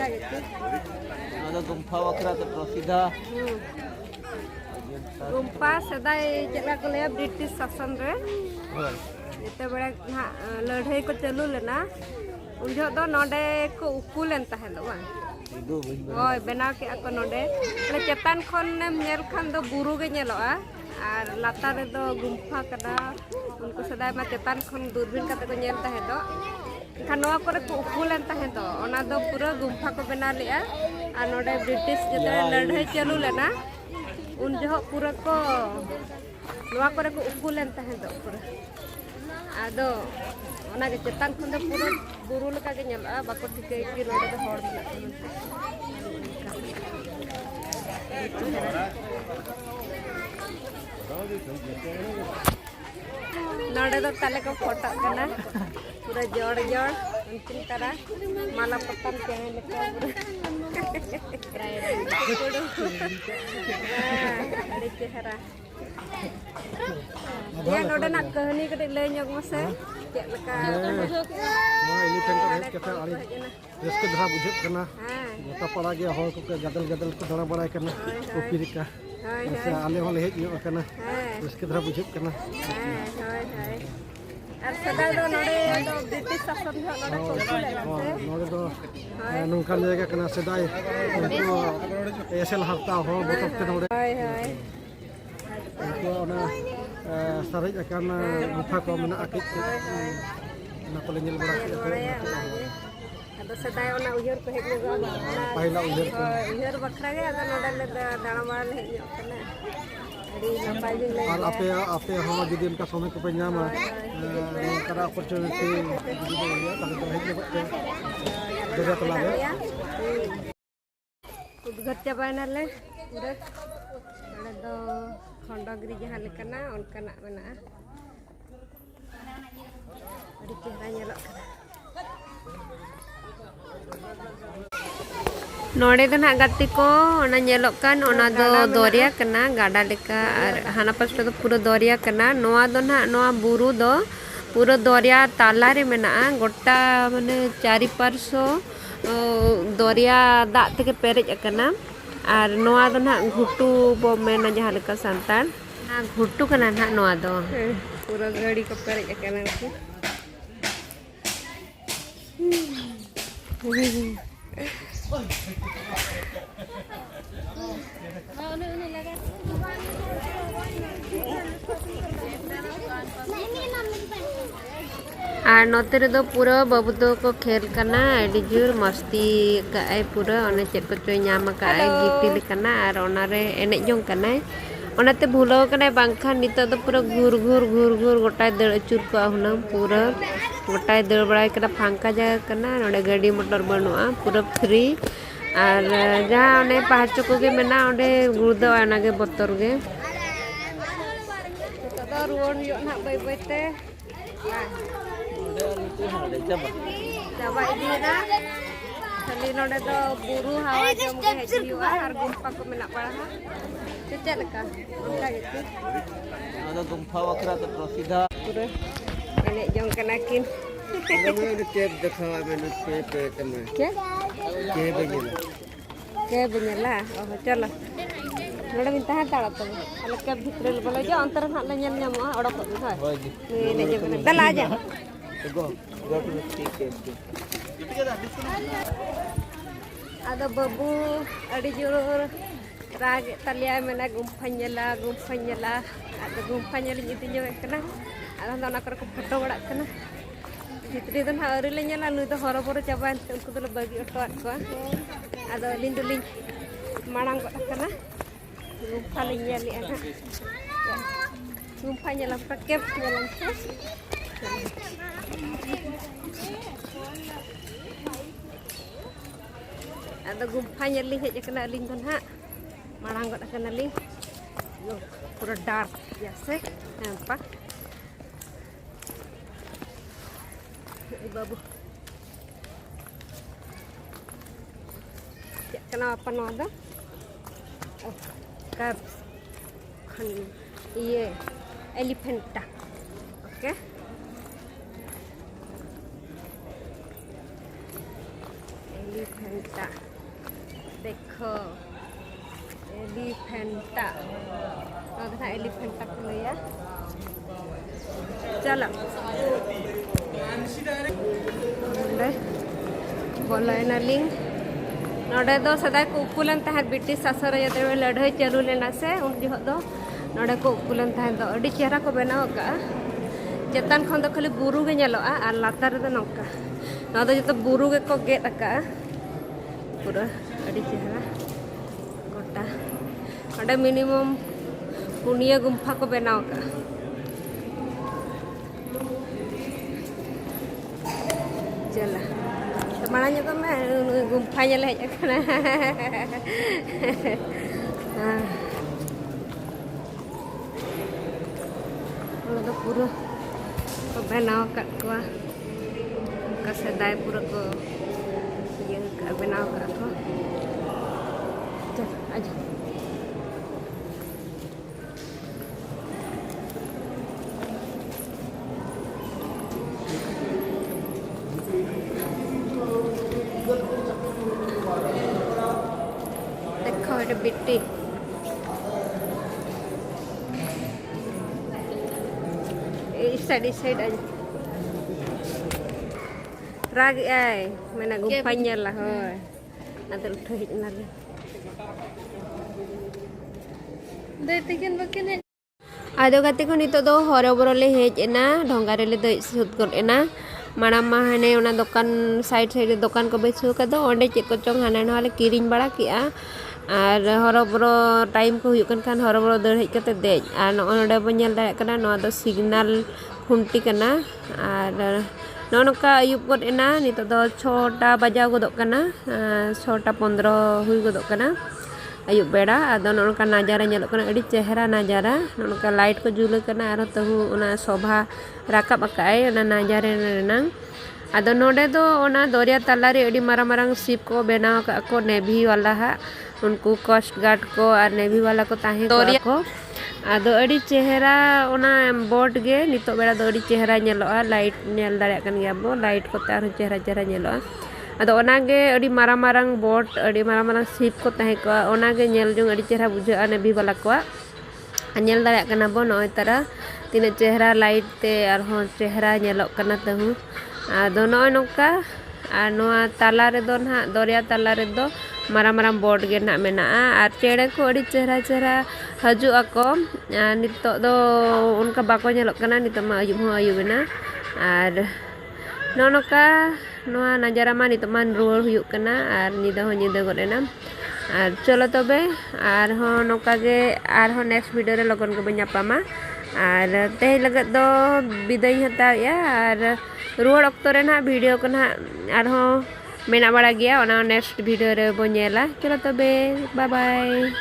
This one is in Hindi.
ada गुम्फा वगैरह तो प्रसिद्ध गुम्फा सदाई चला को लिया ब्रिटिश शासन रे इते बड़ा लड़ाई को चलू लेना उन जो दो नोडे को उकुलेन तहे दो बांग ओय बनाव के ako नोडे એટલે ચેતાન ખોન ને ᱧᱮᱞ ખાન દો બુરુ ગે ᱧᱮᱞᱚᱜᱼᱟ ᱟᱨ ᱞᱟᱛᱟᱨ ᱨᱮ ᱫᱚ गुम्फा ᱠᱟᱱᱟ उनको सदाई मा चेतान खन दूरबीन कते को ᱧᱮᱞ तहे दो खान नोआ करे को उकुलेन तहे दो ओना दो पूरा गुम्फा को बना लिया और नोडे ब्रिटिश जते लड़ाई चलू लेना उन जो पूरा को नोआ करे को उकुलेन तहे दो पूरा आदो ओना के चेतान खन दो पूरा बुरु लका के ᱧᱮᱞᱚᱜᱼᱟ बाको ठिके कि नोडे दो हॉर नोडे दो ताले को फोटो कना पूरा जोड़ जोड़ अंतिम तरह माला पतन चेहरे लेका अड़ी चेहरा या नोडे ना कहानी कटे ले ᱧᱚᱜ मसे चेक लका ᱱᱚᱣᱟ ᱮᱞᱤᱯᱷᱮᱱᱴ ᱨᱮ ᱦᱮᱡ ᱠᱟᱛᱮ ᱟᱹᱰᱤ ᱨᱟᱹᱥᱠᱟᱹ ᱫᱷᱟᱨᱟ ᱵᱩᱡᱷᱟᱹᱜ ᱠᱟᱱᱟ ᱜᱚᱴᱟ ᱯᱟᱲᱟ ᱜᱮ ᱦᱚᱲ ᱠᱚ ᱜᱟᱫᱮᱞ ᱜᱟᱫᱮᱞ ᱠᱚ ᱫᱟᱬᱟ ᱵᱟᱲᱟᱭ ᱠᱟᱱᱟ ᱠᱚᱯᱤ ᱞᱮᱠᱟ ᱥᱮ ᱟᱞᱮ ᱦᱚᱸᱞᱮ ᱦᱮᱡ ᱧᱚᱜ ᱟᱠᱟᱱᱟ ᱨᱟᱹᱥᱠᱟᱹ ᱫᱷᱟᱨᱟ ᱵᱩᱡᱷᱟᱹᱜ ᱠᱟᱱᱟ ᱟᱨ ᱥᱮᱫᱟᱭ ᱫᱚ ᱱᱚᱰᱮ ᱫᱚ ᱵᱨᱤᱴᱤᱥ ᱥᱟᱥᱚᱱ ᱱᱚᱰᱮ ᱠᱚ ᱱᱚᱰᱮ ᱫᱚ ᱱᱚᱝᱠᱟᱱ ᱡᱟᱭᱜᱟ ᱠᱟᱱᱟ ᱥᱮᱫᱟᱭ ᱩᱱᱠᱩ ᱮᱥᱮᱞ ᱦᱟᱨᱛᱟ ᱦᱚᱲ ᱵᱚᱛᱚᱨ ᱛᱮ ᱱᱚᱰᱮ ᱩᱱᱠᱩ ᱚᱱᱟ ᱥᱟᱨᱮᱡ ᱟᱠᱟᱱ ᱜᱩᱯᱷᱟ ᱠᱚ ᱢᱮᱱᱟᱜᱼᱟ ᱠᱟᱹᱡ ᱚᱱᱟ ᱠᱚᱞᱮ ᱧᱮᱞ ᱵᱟᱲᱟ ᱠᱮᱫᱟ ᱟᱫᱚ ᱥᱮᱫᱟᱭ ᱚᱱᱟ ᱩᱭᱦᱟᱹᱨ ᱠᱚ ᱦᱮᱡ ᱧᱚᱜᱚᱜᱼᱟ ᱯᱟᱦᱤᱞᱟ ᱩᱭᱦᱟᱹᱨ ᱵᱟᱠᱷᱨᱟ ᱜᱮ ᱟᱫᱚ ᱱᱚᱰᱮ ᱞᱮ ᱫᱟᱬᱟ ᱵᱟᱲᱟ ᱞᱮ ᱦᱮᱡ ᱧᱚᱜ ᱠᱟᱱᱟ ᱟᱹᱰᱤ ᱱᱟᱯᱟᱭ ᱜᱮ ᱞᱮ ᱟᱨ ᱟᱯᱮ ᱦᱚᱸ ᱡᱩᱫᱤ ᱚᱱᱠᱟ ᱥᱚᱢᱚᱭ ᱠᱚᱯᱮ ᱧᱟᱢᱟ ᱱᱚᱝᱠᱟᱱᱟᱜ ᱚᱯᱚᱨᱪᱩᱱᱤᱴᱤ ᱡᱩᱫᱤ ᱯᱮ ᱤᱭᱟᱹ ᱛᱟᱦᱞᱮ ᱫᱚ ᱦᱮᱡ ᱧᱚᱜᱚᱜ ᱯᱮ ᱫᱚᱨᱭᱟ ᱛᱟᱞᱟ ᱨᱮ उद्घाट चाबायनाले पूरा नोडे दो खंडगिरी जहाँ लेकना उनकाना मेना अड़ी चेहरा ᱧᱮᱞᱚᱜ कना नोडे दो ना गाती को ओना ᱧᱮᱞᱚᱜ कान ओना दो दरिया कना गाडा लेका और हाना पास्टा दो पूरा दरिया कना नोआ दो ना नोआ बुरु दो पूरा दरिया ताला रे मेना गोटा माने चारि पार्सो दरिया दाग तक पेरेज अकना और नोआ दो ना घुटू बो मेना जहाँ लेका सांतार ना घुटू कना ना नोआ दो पूरा गाड़ी को पेरेज अकना और नोते रे दो पूरा बाबू दो को खेल कना अड़ी जोर मस्ती का आई पूरा ओने चेक को चोय नाम का आई गिफ्ट लेकना और ओना रे एने जों कना ओनाते भूलो कना बांखान नितो दो पूरा घूर घूर घूर घूर गोटाय दड़ अचुर को हुना पूरा गोटाय दड़ बड़ाय कना फांका जगह कना नोडे गाड़ी मोटर बनुआ पूरा फ्री और जहाँ ओने पहाचो को गे मेना ओंडे गुड़दो आना गे बतर गे तो रुवन यो ना बाय बायते चाबा इदीना खाली नोडे दो बुरु हावा जम के हेजियुआ और गुम्फा को मेना पड़ा से चेक लका उनका गे ada गुम्फा वगैरह तो प्रसिद्ध पूरा एने जम कना किन मैंने टेप देखा मैंने टेप में क्या के बनेला ओह चलो नोडे मिन तहा ताड़ा तो अले के भितर बोले जो अंतर ना ले ñel ñamo ओडक को होय ने जे बने दला जा go to ठीक है आदो बाबू अड़ी जोर राग तलिया मेना गुम्फा ᱧᱮᱞᱟ आदो गुम्फा ᱧᱮल इति जो कना आदो ना कर को फोटो बड़ा कना भितरी दो ना अरे ले ᱧᱮᱞᱟ नुई दो हरो बरो चाबान उनको दो बागी अटोआत को आदो लिन दुलिन मांग को कना गुम्फा ले ᱧᱮᱞ एना गुम्फा ᱧᱮᱞam प्रकेप ᱧᱮᱞam आदो गुम्फा ᱧᱮᱞ ली हेज कना अलिन दो ना मांग को कना ली पूरा डार्क जैसे nampak बाबू kenapa nada carbs ये एलिफेंटा ओके एलिफेंट एलिफेंटा देखो एलिफेंटा नोडे एलिफेंटा को लिया चलो नोडे बोलायना लिंग नोडे दो सदाय को उकुलन तहत ब्रिटिश शासन जते लड़ाई चालू लेना से उन जगह दो नोडे को उकुलन तहत दो अड़ी चेहरा को बनाव का चेतन खन दो खाली बुरु गे नेलोआ और लातार रे दो नौका ना दो जतो बुरु गे को गेट अका पूरा अड़ी चेहरा गोटा अंडे मिनिमम पुनिया गुम्फा को बनाव का चला तो माड़ा तो मैं गुम्फा ले हेज अकना तो पूरा को बनाव कट को का सदाय पूरा को ये बनाव का को चल आजा देखो ये बिट्टी इस side aja ragi ay mana gumpanya lah hoy nanti udah hit lagi deh tikin bakin ado gati ko nito do horoboro le hej ena dhongare le do sud gol ena maram ma hane ona dokan side dokan ko bechu ka do onde chek ko chong hane hale kiring bara ki a আর হরবড় টাইম को हुई खान हरबड़ दर हेज कते देज और नोडे बो नेल दाड़े कना नोआ दो सिग्नल खुंटी कना और नोका अयुब गद एना नितो दो 6टा बजाव गदो कना 6:15 हुई गदो कना अयुब बेड़ा आदो नोका नजारा नेलो कना अड़ी चेहरा नजारा नोका लाइट को जुल कना और तहु ओना शोभा राकाब अकाय ओना नजारे रेनांग आदो नोडे दो ओना दरिया तलारे अड़ी मारांग मारांग शिप को बनाव का को नेवी वाला हा उनको कोस्ट गार्ड को और नेवी वाला को ताहे को आदो अड़ी चेहरा ओना बोट गे नितो बेड़ा दो अड़ी चेहरा नेलोआ लाइट नेल दाड़े कन गया बो लाइट को तार चेहरा चेहरा नेलोआ आदो ओना गे अड़ी मारांग मारांग बोट अड़ी मारांग मारांग शिप को ताहे को ओना गे नेल जों अड़ी चेहरा बुझा नेवी वाला को नेल दाड़े कना बो नय तारा तिने चेहरा लाइट ते और हो चेहरा नेलो कना तहु आदो नय नोका और नोआ ताला रे दो ना दरिया ताला रे दो मारांग मारांग बोट गे ना मेना और चेड़े को अड़ी चेहरा चेहरा हजू ako नितो दो उनका बाको नेलो कना नितो मा अयुब हो अयुबना और नोका नोआ नजारा मा नितो मान रुवार हुयुक कना और निदा हो निदा गदेना और चलो तबे और हो नोका गे और हो नेक्स्ट वीडियो रे लगन को बन्यापामा और ते लगत दो बिदाय हताया और रुवार अक्तो रे ना वीडियो को ना और हो मेना बड़ा गया नेक्स्ट वीडियो रे बो नेला चलो तबे बाय बाय।